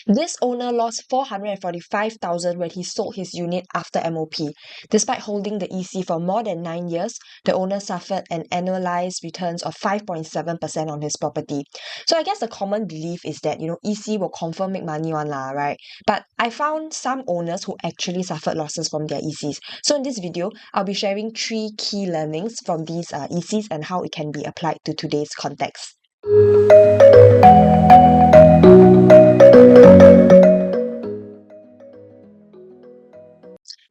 This owner lost $445,000 when he sold his unit after MOP. Despite holding the EC for more than 9 years, the owner suffered an annualized returns of 5.7% on his property. So I guess the common belief is that, EC will confirm make money one lah, right? But I found some owners who actually suffered losses from their ECs. So in this video, I'll be sharing 3 key learnings from these ECs and how it can be applied to today's context.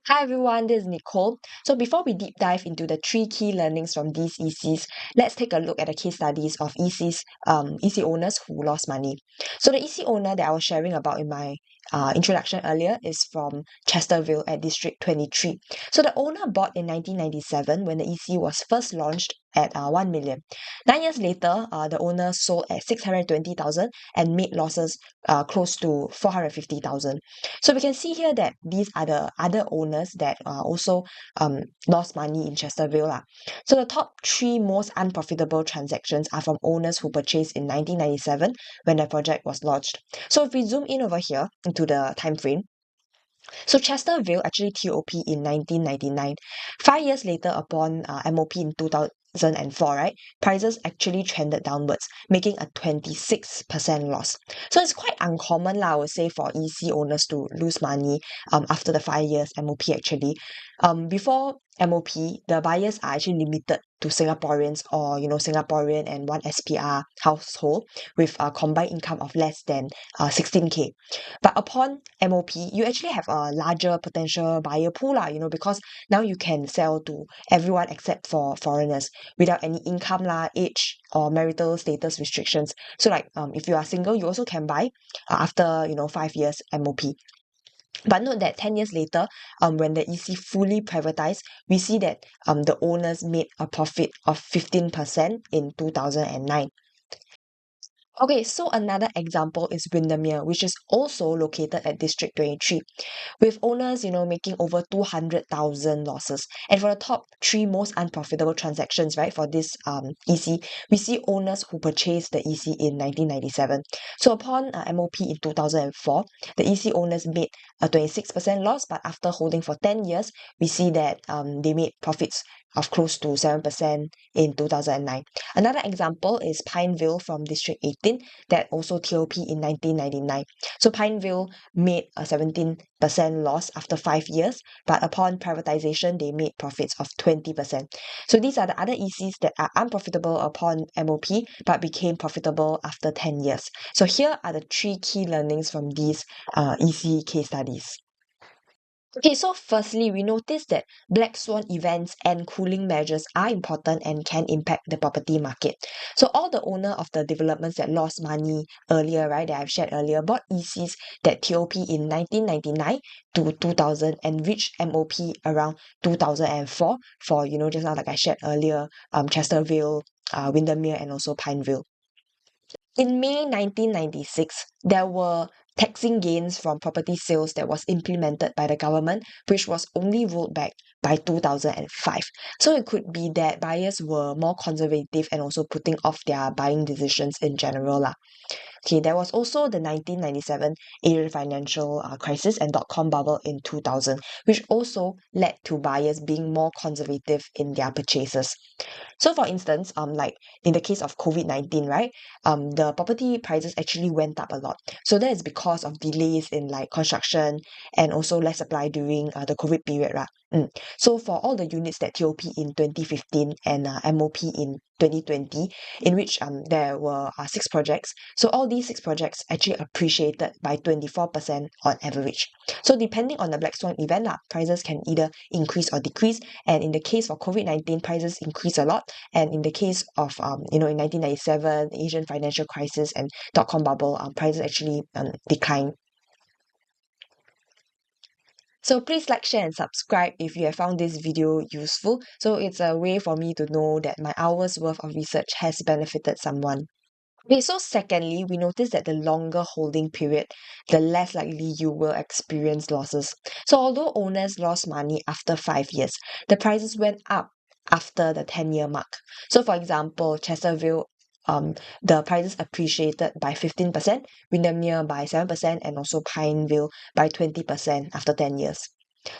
Hi everyone, this is Nicole. So before we deep dive into the 3 key learnings from these ECs, let's take a look at the case studies of EC owners who lost money. So the EC owner that I was sharing about in my introduction earlier is from Chesterville at District 23. So the owner bought in 1997 when the EC was first launched at 1 million. 9 years later, the owner sold at 620,000 and made losses close to 450,000. So we can see here that these are the other owners that also lost money in Chesterville lah. So the top 3 most unprofitable transactions are from owners who purchased in 1997 when the project was launched. So if we zoom in over here into the time frame, so Chesterville actually TOP in 1999. 5 years later, upon MOP in 2004, right, prices actually trended downwards, making a 26% loss. So it's quite uncommon lah, I would say, for EC owners to lose money after the 5 years MOP actually. Before MOP, the buyers are actually limited to Singaporeans or, Singaporean and 1 SPR household with a combined income of less than 16K. But upon MOP, you actually have a larger potential buyer pool lah, because now you can sell to everyone except for foreigners without any income lah, age or marital status restrictions. So like if you are single, you also can buy after 5 years MOP. But note that 10 years later, when the EC fully privatized, we see that the owners made a profit of 15% in 2009. Okay, so another example is Windermere, which is also located at District 23, with owners, making over 200,000 losses. And for the top 3 most unprofitable transactions, right, for this EC, we see owners who purchased the EC in 1997. So upon MOP in 2004, the EC owners made a 26% loss, but after holding for 10 years, we see that they made profits of close to 7% in 2009. Another example is Pineville from District 18 that also TOP in 1999. So Pineville made a 17% loss after 5 years, but upon privatization, they made profits of 20%. So these are the other ECs that are unprofitable upon MOP, but became profitable after 10 years. So here are the 3 key learnings from these EC case studies. Okay, so firstly, we notice that black swan events and cooling measures are important and can impact the property market. So all the owner of the developments that lost money earlier, right, that I've shared earlier, bought ECs that TOP in 1999 to 2000 and reached MOP around 2004 for, just now like I shared earlier, Chesterville, Windermere and also Pineville. In May 1996, there were taxing gains from property sales that was implemented by the government, which was only rolled back by 2005. So it could be that buyers were more conservative and also putting off their buying decisions in general lah. Okay, there was also the 1997 Asian financial crisis and dot-com bubble in 2000, which also led to buyers being more conservative in their purchases. So for instance, like in the case of COVID-19, right, the property prices actually went up a lot. So that is because of delays in like construction and also less supply during the COVID period, right? So for all the units that TOP in 2015 and MOP in 2020, in which there were 6 projects. So all these 6 projects actually appreciated by 24% on average. So depending on the black swan event, prices can either increase or decrease. And in the case of COVID-19, prices increase a lot. And in the case of, in 1997, Asian financial crisis and dot-com bubble, prices actually decline. So please like, share and subscribe if you have found this video useful. So it's a way for me to know that my hours worth of research has benefited someone. Okay, so secondly, we notice that the longer holding period, the less likely you will experience losses. So although owners lost money after 5 years, the prices went up after the 10-year mark. So for example, Chesterville the prices appreciated by 15%, Windermere by 7%, and also Pineville by 20% after 10 years.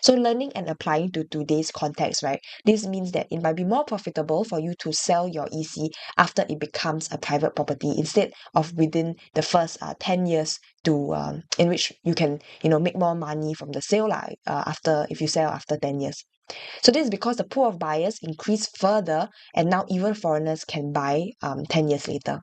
So learning and applying to today's context, right? This means that it might be more profitable for you to sell your EC after it becomes a private property instead of within the first 10 years to in which you can make more money from the sale after if you sell after 10 years. So this is because the pool of buyers increased further and now even foreigners can buy 10 years later.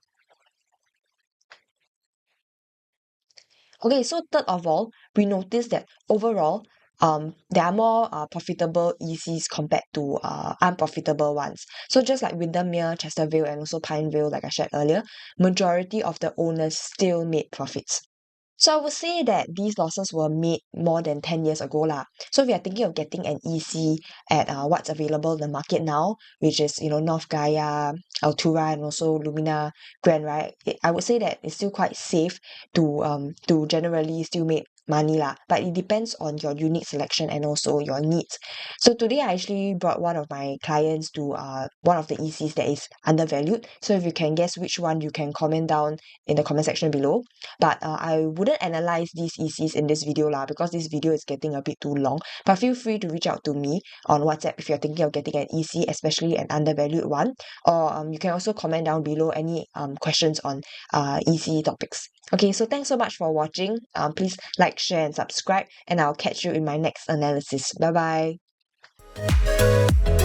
Okay, so third of all, we noticed that overall, there are more profitable ECs compared to unprofitable ones. So just like Windermere, Chesterville, and also Pineville, like I shared earlier, majority of the owners still made profits. So I would say that these losses were made more than 10 years ago lah. So if you're thinking of getting an EC at what's available in the market now, which is, North Gaia, Altura, and also Lumina Grand, right? I would say that it's still quite safe to generally still make money lah. But it depends on your unique selection and also your needs. So today I actually brought one of my clients to one of the ECs that is undervalued. So if you can guess which one, you can comment down in the comment section below. But I wouldn't analyze these ECs in this video lah because this video is getting a bit too long. But feel free to reach out to me on WhatsApp if you're thinking of getting an EC, especially an undervalued one. Or you can also comment down below any questions on EC topics. Okay, so thanks so much for watching. Please like, share, and subscribe, and I'll catch you in my next analysis. Bye bye.